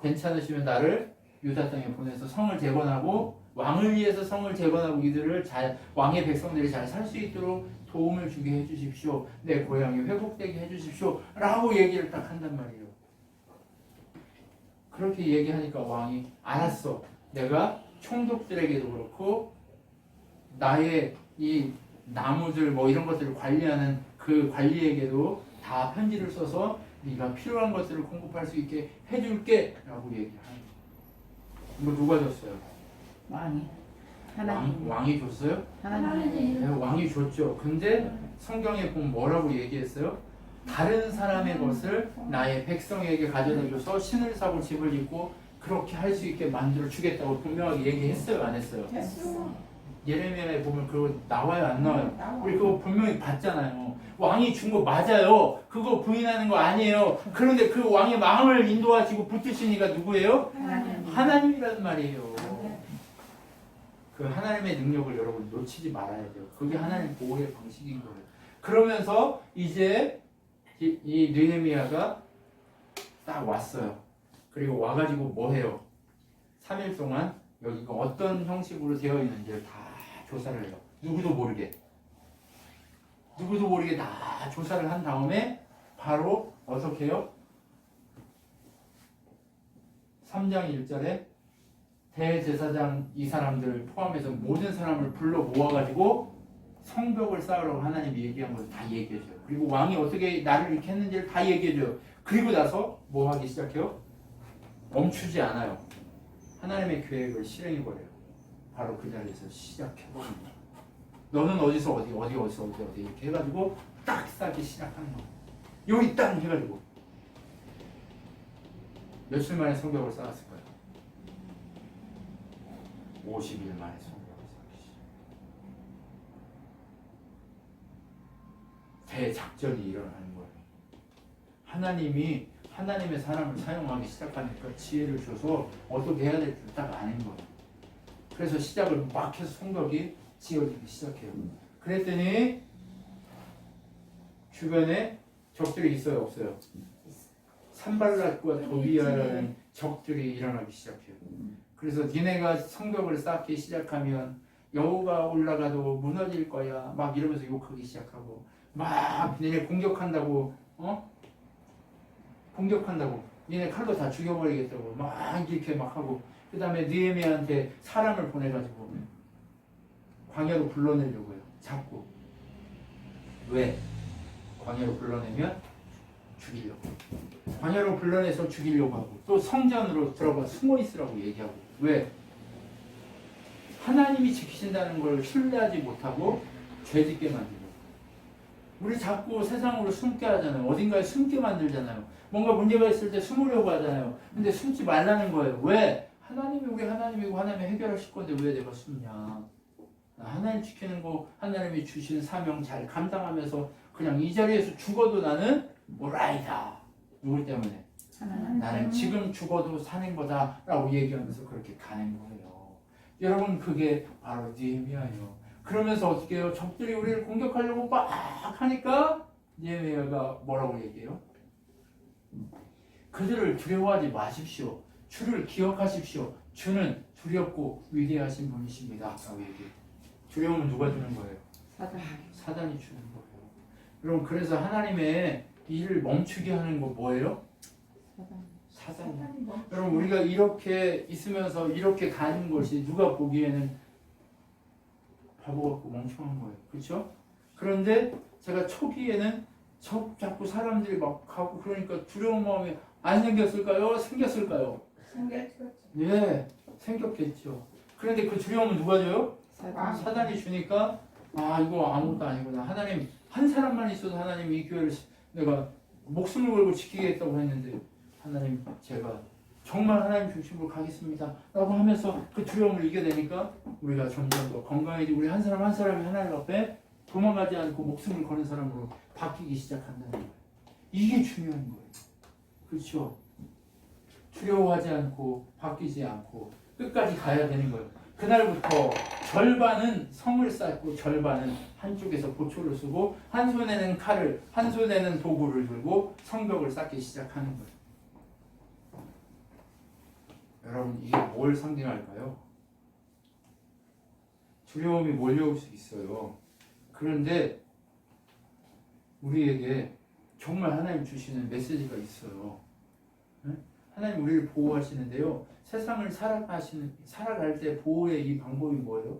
괜찮으시면 나를 유다 땅에 보내서 성을 재건하고 왕을 위해서 성을 재건하고 이들을 잘 왕의 백성들이 잘 살 수 있도록 도움을 주게 해주십시오. 내 고향이 회복되게 해주십시오. 라고 얘기를 딱 한단 말이에요. 그렇게 얘기하니까 왕이 알았어. 내가 총독들에게도 그렇고 나의 이 나무들 뭐 이런 것들을 관리하는 그 관리에게도 다 편지를 써서 네가 필요한 것들을 공급할 수 있게 해줄게 라고 얘기하는 거예요. 이거 누가 줬어요? 왕이. 하나님. 왕이 줬어요? 하나님. 네, 왕이 줬죠. 근데 성경에 보면 뭐라고 얘기했어요? 다른 사람의 것을 나의 백성에게 가져다 줘서 신을 사고 집을 짓고 그렇게 할 수 있게 만들어 주겠다고 분명하게 얘기했어요? 안 했어요? 했어. 예레미야에 보면 그거 나와요? 안 나와요? 우리 그거 분명히 봤잖아요. 왕이 준 거 맞아요. 그거 부인하는 거 아니에요. 그런데 그 왕의 마음을 인도하시고 붙드시니까 누구예요? 하나님이란 말이에요. 그 하나님의 능력을 여러분 놓치지 말아야 돼요. 그게 하나님 보호의 방식인 거예요. 그러면서 이제 이 느헤미야가 딱 왔어요. 그리고 와가지고 뭐 해요? 3일 동안 여기가 어떤 형식으로 되어 있는지를 다 조사를 해요. 누구도 모르게 다 조사를 한 다음에 바로 어떻게 해요? 3장 1절에 대제사장 이 사람들을 포함해서 모든 사람을 불러 모아가지고 성벽을 쌓으라고 하나님이 얘기한 것을 다 얘기해줘요. 그리고 왕이 어떻게 나를 이렇게 했는지를 다 얘기해줘요. 그리고 나서 뭐 하기 시작해요? 멈추지 않아요. 하나님의 계획을 실행해버려요. 바로 그 자리에서 시작해버립니다. 너는 어디서 어디 이렇게 해가지고 딱 쌓기 시작하는 거예요. 여기 딱 해가지고 며칠 만에 성벽을 쌓았을 거예요. 50일 만에 성벽을 쌓기 시작. 대작전이 일어나는 거예요. 하나님이 하나님의 사람을 사용하기 시작하니까 지혜를 줘서 어떻게 해야 될지 딱 아는 거예요. 그래서 시작을 막 해서 성벽이 지어지기 시작해요. 그랬더니 주변에 적들이 있어요, 없어요? 산발랏과 도비아라는 적들이 일어나기 시작해요. 그래서 니네가 성벽을 쌓기 시작하면 여호가 올라가도 무너질 거야. 막 이러면서 욕하기 시작하고 막 니네 공격한다고 공격한다고 니네 칼로 다 죽여버리겠다고 막 이렇게 막 하고 그 다음에 느헤미야한테 사람을 보내가지고 광야로 불러내려고 해요. 자꾸. 왜? 광야로 불러내면 죽이려고. 광야로 불러내서 죽이려고 하고 또 성전으로 들어가 숨어 있으라고 얘기하고. 왜? 하나님이 지키신다는 걸 신뢰하지 못하고 죄짓게 만들려고. 우리 자꾸 세상으로 숨게 하잖아요. 어딘가에 숨게 만들잖아요. 뭔가 문제가 있을 때 숨으려고 하잖아요. 근데 숨지 말라는 거예요. 왜? 하나님이 우리 하나님이고 하나님이 해결하실 건데 왜 내가 숨냐. 하나님 지키는 거 하나님이 주신 사명 잘 감당하면서 그냥 이 자리에서 죽어도 나는 오라이다. 누구 때문에? 나는 지금 죽어도 사는 거다 라고 얘기하면서 그렇게 가는 거예요. 여러분 그게 바로 느헤미야예요. 그러면서 어떻게 해요? 적들이 우리를 공격하려고 막 하니까 느헤미야가 뭐라고 얘기해요? 그들을 두려워하지 마십시오. 주를 기억하십시오. 주는 두렵고 위대하신 분이십니다 라고 얘기해요. 두려움은 누가 주는 거예요? 사단이 주는 거예요. 여러분 그래서 하나님의 일을 멈추게 하는 거 뭐예요? 사단이. 여러분 우리가 이렇게 있으면서 이렇게 가는 것이 누가 보기에는 바보 같고 멍청한 거예요. 그렇죠? 그런데 제가 초기에는 자꾸 사람들이 막 가고 그러니까 두려운 마음이 안 생겼을까요? 생겼을까요? 생겼죠. 예, 생겼겠죠. 그런데 그 두려움은 누가 줘요? 사단이 주니까 아 이거 아무것도 아니구나. 하나님 한 사람만 있어도 하나님 이 교회를 내가 목숨을 걸고 지키겠다고 했는데 하나님 제가 정말 하나님 중심으로 가겠습니다 라고 하면서 그 두려움을 이겨내니까 우리가 점점 더 건강해지고 우리 한 사람 한 사람이 하나님 앞에 도망가지 않고 목숨을 거는 사람으로 바뀌기 시작한다는 거예요. 이게 중요한 거예요. 그렇죠? 두려워하지 않고 바뀌지 않고 끝까지 가야 되는 거예요. 그날부터 절반은 성을 쌓고 절반은 한쪽에서 보초를 쓰고 한 손에는 칼을 한 손에는 도구를 들고 성벽을 쌓기 시작하는 거예요. 여러분 이게 뭘 상징할까요? 두려움이 몰려올 수 있어요. 그런데 우리에게 정말 하나님 주시는 메시지가 있어요. 하나님 우리를 보호하시는데요. 세상을 살아갈 때 보호의 이 방법이 뭐예요?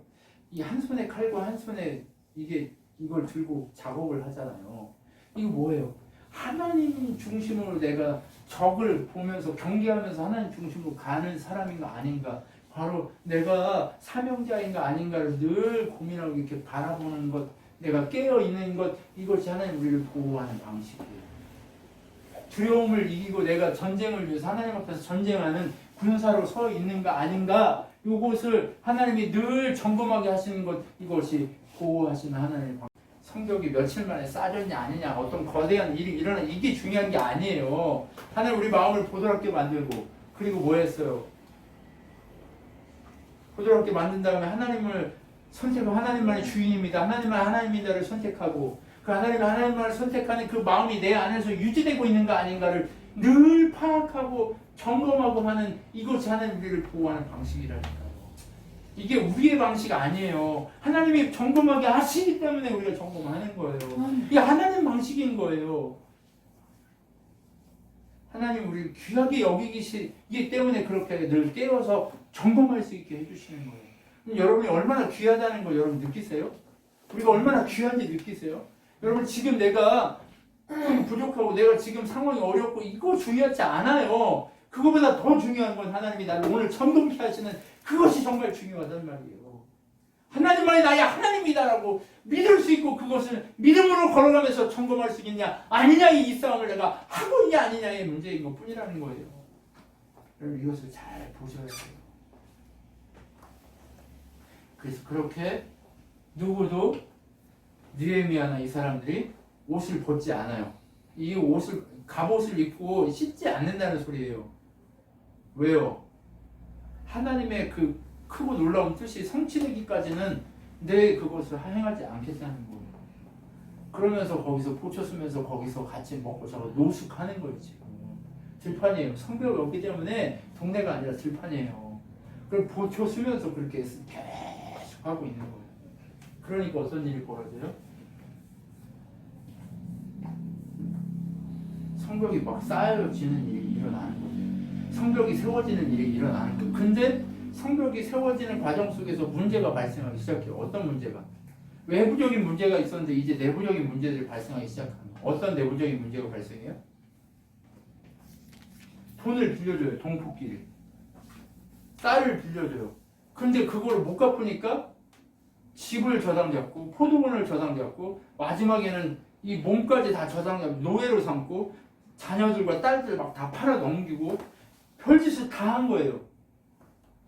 이 한 손에 칼과 한 손에 이걸 들고 작업을 하잖아요. 이거 뭐예요? 하나님 중심으로 내가 적을 보면서 경계하면서 하나님 중심으로 가는 사람인가 아닌가, 바로 내가 사명자인가 아닌가를 늘 고민하고 이렇게 바라보는 것, 내가 깨어있는 것, 이것이 하나님 우리를 보호하는 방식이에요. 두려움을 이기고 내가 전쟁을 위해서 하나님 앞에서 전쟁하는 군사로 서 있는가 아닌가, 이것을 하나님이 늘 점검하게 하시는 것, 이것이 보호하시는 하나님의 방식. 성벽이 며칠 만에 쌓아졌냐 아니냐, 어떤 거대한 일이 일어나, 이게 중요한 게 아니에요. 하나님 우리 마음을 보드랍게 만들고, 그리고 뭐 했어요? 보드랍게 만든 다음에 하나님을 선택하고, 하나님만이 주인입니다, 하나님만 하나님이다를 선택하고, 그 하나님만을 선택하는 그 마음이 내 안에서 유지되고 있는가 아닌가를 늘 파악하고 점검하고 하는, 이것이 하나님 우리를 보호하는 방식이라니까요. 이게 우리의 방식 아니에요. 하나님이 점검하게 하시기 때문에 우리가 점검하는 거예요. 이게 하나님 방식인 거예요. 하나님 우리를 귀하게 여기기 때문에 그렇게 늘 깨워서 점검할 수 있게 해주시는 거예요. 그럼 여러분이 얼마나 귀하다는 거 여러분 느끼세요? 우리가 얼마나 귀한지 느끼세요? 여러분 지금 내가 부족하고 내가 지금 상황이 어렵고 이거 중요하지 않아요. 그거보다 더 중요한 건 하나님이 나를 오늘 점검케 하시는 그것이 정말 중요하단 말이에요. 하나님만이 나의 하나님이다라고 믿을 수 있고 그것을 믿음으로 걸어가면서 점검할 수 있냐 아니냐의 이 싸움을 내가 하고 있냐 아니냐의 문제인 것 뿐이라는 거예요. 여러분 이것을 잘 보셔야 돼요. 그래서 그렇게 누구도 느헤미야나 이 사람들이 옷을 벗지 않아요. 이 갑옷을 입고 씻지 않는다는 소리예요. 왜요? 하나님의 그 크고 놀라운 뜻이 성취되기까지는 내 그것을 행하지 않겠다는 거예요. 그러면서 거기서 보초 쓰면서 거기서 같이 먹고 자고 노숙하는 거예요. 지금 들판이에요. 성벽이 없기 때문에 동네가 아니라 들판이에요. 그럼 보초 쓰면서 그렇게 계속 하고 있는 거예요. 그러니까 어떤 일이 벌어져요? 성벽이 막 쌓여지는 일이 일어나는 거예요. 성벽이 세워지는 일이 일어나는 거예요. 근데 성벽이 세워지는 과정 속에서 문제가 발생하기 시작해요. 어떤 문제가? 외부적인 문제가 있었는데 이제 내부적인 문제들이 발생하기 시작합니다. 어떤 내부적인 문제가 발생해요? 돈을 빌려줘요. 동포끼리. 쌀을 빌려줘요. 근데 그걸 못 갚으니까 집을 저당잡고 포도원을 저당잡고 마지막에는 이 몸까지 다 저당잡고 노예로 삼고 자녀들과 딸들 막 다 팔아 넘기고 별짓을 다 한 거예요.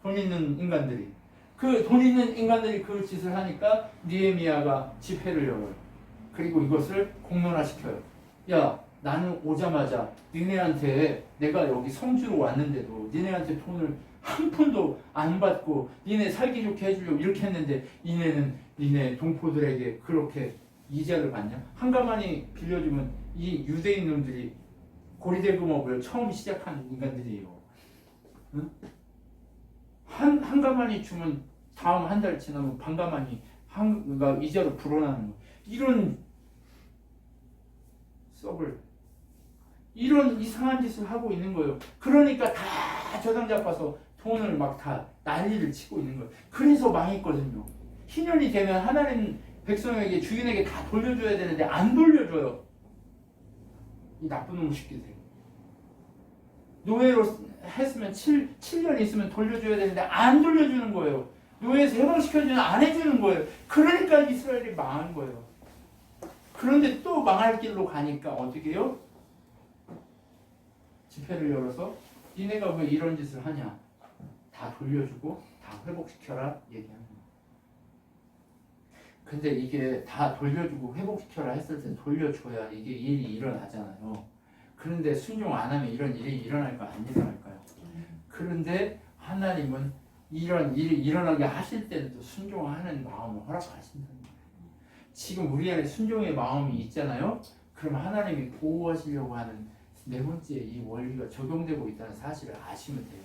돈 있는 인간들이. 그 돈 있는 인간들이 그 짓을 하니까 느헤미야가 집회를 열어요. 그리고 이것을 공론화시켜요. 야, 나는 오자마자 니네한테 내가 여기 성주로 왔는데도 니네한테 돈을 한 푼도 안 받고 니네 살기 좋게 해주려고 이렇게 했는데 니네 동포들에게 그렇게 이자를 받냐? 한가만이 빌려주면 이 유대인 놈들이 고리대금업을 처음 시작한 인간들이에요. 응? 한가만이 주면 다음 한 달 지나면 반가만이 그러니까 이자로 불어나는 거. 이런 썩을 이런 이상한 짓을 하고 있는 거예요. 그러니까 다 저당 잡아서 돈을 막 다 난리를 치고 있는 거예요. 그래서 망했거든요. 희년이 되면 하나님 백성에게 주인에게 다 돌려줘야 되는데 안 돌려줘요. 이 나쁜 놈 새끼들. 노예로 했으면 7년 있으면 돌려줘야 되는데 안 돌려주는 거예요. 노예에서 해방시켜주면 안 해주는 거예요. 그러니까 이스라엘이 망한 거예요. 그런데 또 망할 길로 가니까 어떻게 해요? 집회를 열어서 니네가 왜 이런 짓을 하냐? 다 돌려주고 다 회복시켜라 얘기하는 거예요. 근데 이게 다 돌려주고 회복시켜라 했을 때 돌려줘야 이게 일이 일어나잖아요. 그런데 순종 안 하면 이런 일이 일어날까 안 일어날까요? 그런데 하나님은 이런 일이 일어나게 하실 때도 순종하는 마음을 허락하신다는 거예요. 지금 우리 안에 순종의 마음이 있잖아요. 그럼 하나님이 보호하시려고 하는 네 번째 이 원리가 적용되고 있다는 사실을 아시면 돼요.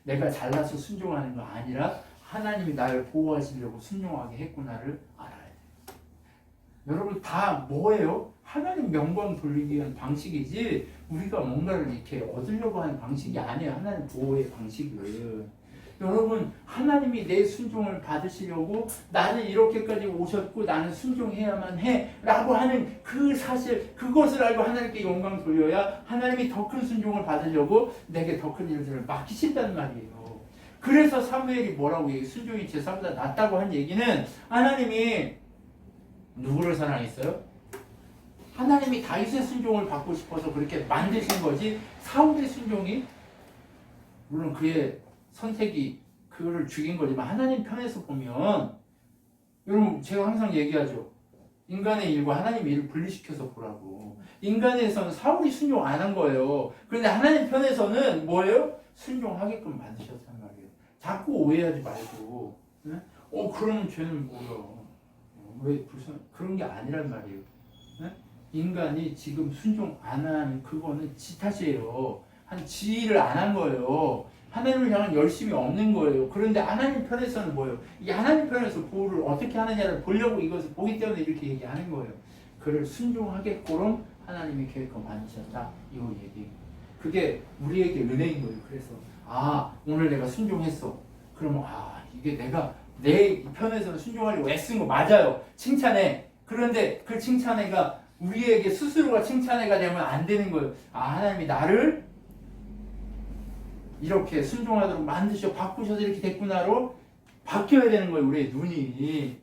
내가 잘나서 순종하는 거 아니라 하나님이 나를 보호하시려고 순종하게 했구나를 알아야 돼요. 여러분 다 뭐예요? 하나님 영광 돌리기 위한 방식이지 우리가 뭔가를 이렇게 얻으려고 하는 방식이 아니에요. 하나님 보호의 방식은. 여러분 하나님이 내 순종을 받으시려고 나는 이렇게까지 오셨고 나는 순종해야만 해 라고 하는 그 사실 그것을 알고 하나님께 영광 돌려야 하나님이 더 큰 순종을 받으려고 내게 더 큰 일들을 맡기신다는 말이에요. 그래서 사무엘이 뭐라고 얘기해? 순종이 제사보다 낫다고 한 얘기는 하나님이 누구를 사랑했어요? 하나님이 다윗의 순종을 받고 싶어서 그렇게 만드신 거지 사울의 순종이 물론 그의 선택이 그거를 죽인 거지만 하나님 편에서 보면 여러분 제가 항상 얘기하죠. 인간의 일과 하나님의 일을 분리시켜서 보라고. 인간에서는 사울이 순종 안 한 거예요. 그런데 하나님 편에서는 뭐예요? 순종하게끔 만드셨단 말이에요. 자꾸 오해하지 말고 네? 그러면 죄는 뭐야. 왜 불쌍 그런 게 아니란 말이에요. 네? 인간이 지금 순종 안 하는 그거는 지 탓이에요. 지 일을 안 한 거예요. 하나님을 향한 열심이 없는 거예요. 그런데 하나님 편에서는 뭐예요? 이 하나님 편에서 보호를 어떻게 하느냐를 보려고 이것을 보기 때문에 이렇게 얘기하는 거예요. 그를 순종하게끔 하나님이 계획을 만드셨다. 이 얘기. 그게 우리에게 은혜인 거예요. 그래서 오늘 내가 순종했어. 그러면 이게 내가 내 편에서는 순종하려고 애쓴 거 맞아요. 칭찬해. 그런데 그 칭찬해가 우리에게 스스로가 칭찬해가 되면 안 되는 거예요. 하나님이 나를 이렇게 순종하도록 만드셔 바꾸셔서 이렇게 됐구나로 바뀌어야 되는 거예요. 우리의 눈이.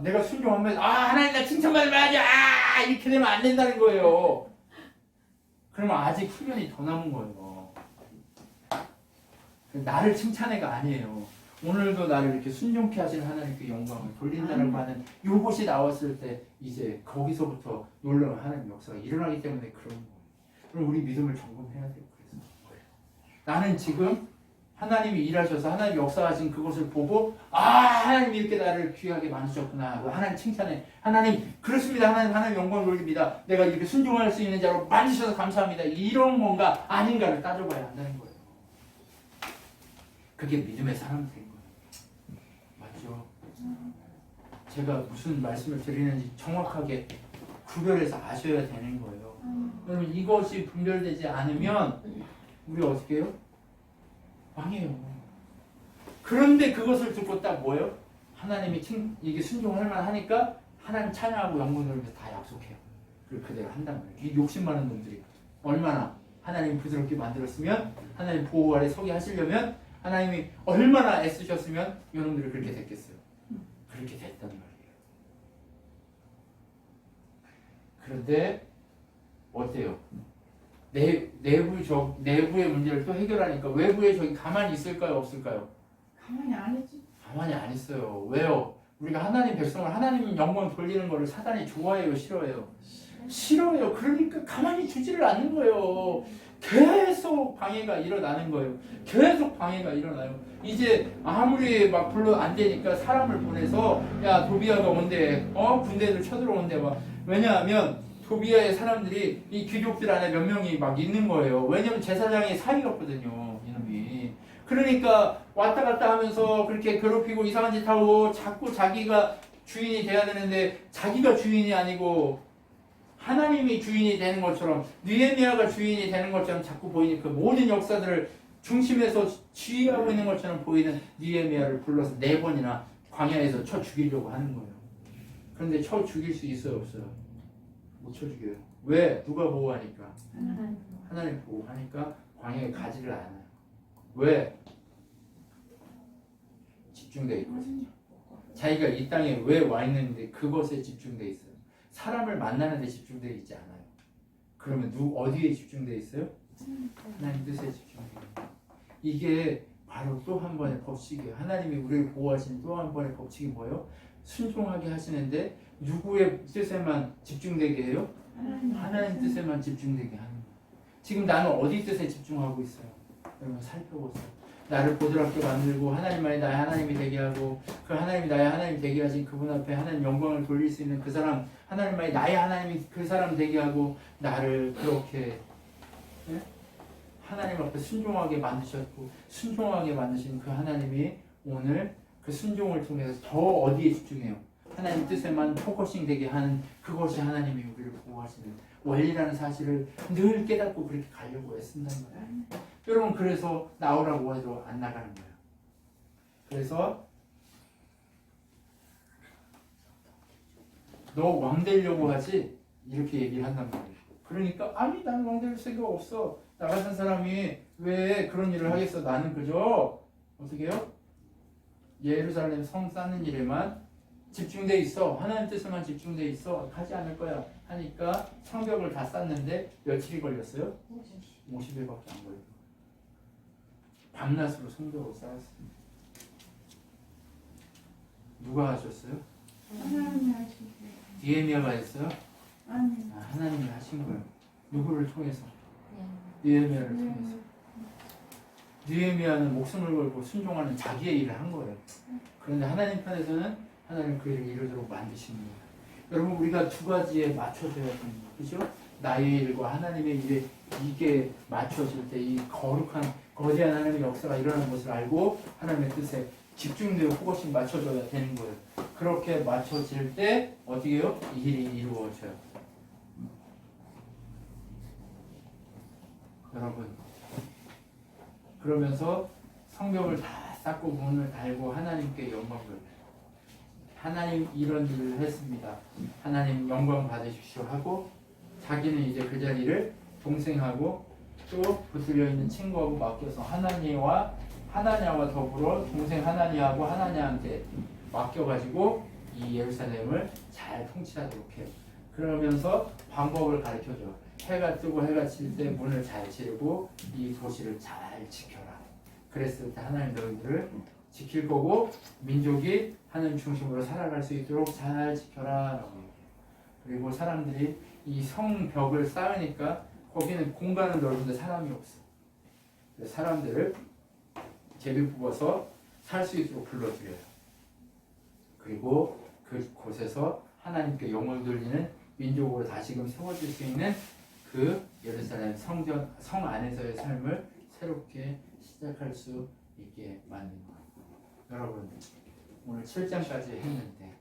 내가 순종하면 하나님 나 칭찬받아야지. 이렇게 되면 안 된다는 거예요. 그러면 아직 훈련이 더 남은 거예요. 나를 칭찬해가 아니에요. 오늘도 나를 이렇게 순종케 하신 하나님께 영광을 돌린다라고 하는 요것이 나왔을 때 이제 거기서부터 놀라운 하나님 역사가 일어나기 때문에 그런 거예요. 그럼 우리 믿음을 점검해야 돼요. 나는 지금 하나님이 일하셔서 하나님이 역사하신 그것을 보고 하나님이 이렇게 나를 귀하게 만드셨구나. 하나님 칭찬해. 하나님 그렇습니다. 하나님 영광 돌립니다. 내가 이렇게 순종할 수 있는 자로 만드셔서 감사합니다. 이런 건가 아닌가를 따져봐야 한다는 거예요. 그게 믿음의 사람이 된 거예요. 맞죠? 제가 무슨 말씀을 드리는지 정확하게 구별해서 아셔야 되는 거예요. 여러분 이것이 분별되지 않으면 우리 어떻게 해요? 망해요. 그런데 그것을 듣고 딱 뭐예요? 하나님이 이게 순종할 만하니까 하나님 찬양하고 영광 돌리면서 다 약속해요. 그걸 그대로 한단 말이에요. 이 욕심 많은 놈들이 얼마나 하나님 부드럽게 만들었으면, 하나님 보호 아래 서게 하시려면 하나님이 얼마나 애쓰셨으면 이놈들이 그렇게 됐겠어요. 그렇게 됐단 말이에요. 그런데 어때요? 내부의 문제를 또 해결하니까 외부의 적이 가만히 있을까요? 없을까요? 가만히 안 했지. 가만히 안 있어요. 왜요? 우리가 하나님 백성을 하나님 영광 돌리는 거를 사단이 좋아해요? 싫어해요? 싫어요. 그러니까 가만히 두지를 않는 거예요. 계속 방해가 일어나는 거예요. 계속 방해가 일어나요. 이제 아무리 막 불러 안 되니까 사람을 보내서 야 도비아가 온대. 군대들 쳐들어온대 막. 왜냐하면 도비아의 사람들이 이 귀족들 안에 몇 명이 막 있는 거예요. 왜냐면 제사장이 사이였거든요. 이놈이. 그러니까 왔다 갔다 하면서 그렇게 괴롭히고 이상한 짓 하고 자꾸 자기가 주인이 돼야 되는데 자기가 주인이 아니고 하나님이 주인이 되는 것처럼 느헤미야가 주인이 되는 것처럼 자꾸 보이는 그 모든 역사들을 중심에서 지휘하고 있는 것처럼 보이는 느헤미야를 불러서 4번이나 광야에서 쳐 죽이려고 하는 거예요. 그런데 쳐 죽일 수 있어요? 없어요? 못 쳐 죽여요. 왜? 누가 보호하니까? 하나님 보호하니까 광야에 가지를 않아요. 왜? 집중되어 있거든요. 자기가 이 땅에 왜 와 있는데 그것에 집중되어 있어요. 사람을 만나는 데 집중되어 있지 않아요. 그러면 어디에 집중되어 있어요? 하나님 뜻에 집중되어 있어요. 이게 바로 또 한 번의 법칙이에요. 하나님이 우리를 보호하시는 또 한 번의 법칙이 뭐예요? 순종하게 하시는데 누구의 뜻에만 집중되게 해요? 하나님 뜻에만 집중되게 하는 거예요. 지금 나는 어디 뜻에 집중하고 있어요? 여러분 살펴보세요. 나를 부드럽게 만들고 하나님만이 나의 하나님이 되게 하고 그 하나님이 나의 하나님이 되게 하신 그분 앞에 하나님 영광을 돌릴 수 있는 그 사람, 하나님만이 나의 하나님이 그 사람 되게 하고 나를 그렇게 하나님 앞에 순종하게 만드셨고 순종하게 만드신 그 하나님이 오늘 그 순종을 통해서 더 어디에 집중해요? 하나님 뜻에만 포커싱 되게 하는 그것이 하나님이 우리를 보호하시는 원리라는 사실을 늘 깨닫고 그렇게 가려고 애쓴단 말이에요. 여러분 그래서 나오라고 해도 안 나가는 거예요. 그래서 너 왕 되려고 하지? 이렇게 얘기를 한단 말이에요. 그러니까 아니 나는 왕 될 생각 없어. 나 같은 사람이 왜 그런 일을 하겠어. 나는 그저 어떻게 해요? 예루살렘 성 쌓는 일에만 집중돼 있어. 하나님 뜻에만 집중돼 있어. 하지 않을 거야. 하니까 성벽을 다 쌓는데 며칠이 걸렸어요? 50일밖에 안 걸려요. 밤낮으로 성벽을 쌓았습니다. 누가 하셨어요? 하나님이 하신 거예요. 느헤미야가 했어요? 아니. 하나님이 하신 거예요. 누구를 통해서? 느헤미야를 통해서. 느헤미야는 목숨을 걸고 순종하는 자기의 일을 한 거예요. 그런데 하나님 편에서는 하나님 그 일을 이루도록 만드시는 거예요. 여러분 우리가 두 가지에 맞춰줘야 됩니다. 그죠? 나의 일과 하나님의 일에 이게 맞춰질 때 이 거룩한 거대한 하나님의 역사가 일어나는 것을 알고 하나님의 뜻에 집중되어 포커싱 맞춰줘야 되는 거예요. 그렇게 맞춰질 때 어떻게 해요? 이 일이 이루어져요. 여러분 그러면서 성벽을 다 쌓고 문을 달고 하나님께 영광 돌려요. 하나님 이런 일을 했습니다. 하나님 영광 받으십시오 하고 자기는 이제 그 자리를 동생하고 또 붙들려 있는 친구하고 맡겨서 하나냐와 더불어 동생 하나니하고 하나냐한테 맡겨가지고 이 예루살렘을 잘 통치하도록 해요. 그러면서 방법을 가르쳐줘. 해가 뜨고 해가 질 때 문을 잘 지르고 이 도시를 잘 지켜라. 그랬을 때 하나님 너희들을 지킬 거고 민족이 하나님 중심으로 살아갈 수 있도록 잘 지켜라 라고 얘기해요. 그리고 사람들이 이 성벽을 쌓으니까 거기는 공간은 넓은데 사람이 없어. 사람들을 제비 뽑아서 살 수 있도록 불러들여요. 그리고 그 곳에서 하나님께 영광 돌리는 민족으로 다시금 세워질 수 있는 그 예루살렘 성 안에서의 삶을 새롭게 시작할 수 있게 만든 거예요. 여러분 오늘 7장까지 했는데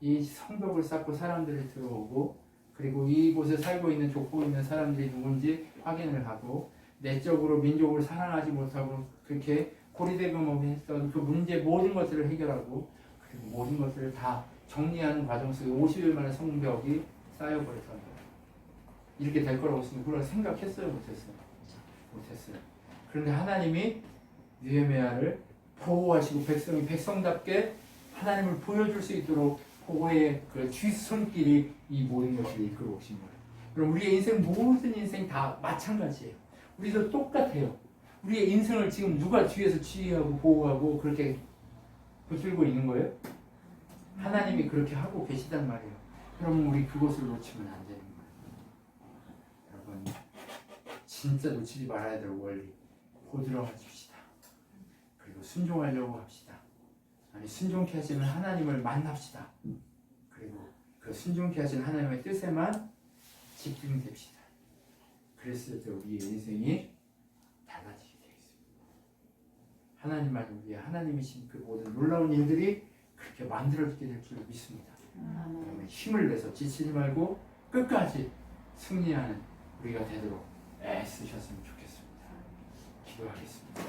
이 성벽을 쌓고 사람들이 들어오고 그리고 이곳에 살고 있는 족보 있는 사람들이 누군지 확인을 하고 내적으로 민족을 사랑하지 못하고 그렇게 고리대금업했던 그 문제 모든 것들을 해결하고 그리고 모든 것들을 다 정리하는 과정 속에 50일 만에 성벽이 쌓여버렸던 거예요. 이렇게 될 거라고 우리가 생각했어요? 못했어요? 못했어요. 그런데 하나님이 느헤미야를 보호하시고 백성이 백성답게 하나님을 보여줄 수 있도록 보호의 그 쥐손길이 이 모든 것을 이끌어 오신 거예요. 그럼 우리의 인생 모든 인생 다 마찬가지예요. 우리도 똑같아요. 우리의 인생을 지금 누가 뒤에서 지휘하고 보호하고 그렇게 붙들고 있는 거예요? 하나님이 그렇게 하고 계시단 말이에요. 그러면 우리 그것을 놓치면 안 되는 거예요. 여러분 진짜 놓치지 말아야 될 원리 고들어가 줍시다. 그리고 순종하려고 합시다. 아니 순종케 하시는 하나님을 만납시다. 그리고 그 순종케 하시는 하나님의 뜻에만 집중됩시다. 그랬을 때 우리의 인생이 달라지게 되겠습니다. 하나님만 위해 하나님이신 그 모든 놀라운 일들이 그렇게 만들어지게 될 줄 믿습니다. 그러면 힘을 내서 지치지 말고 끝까지 승리하는 우리가 되도록 애쓰셨으면 좋겠습니다. 기도하겠습니다.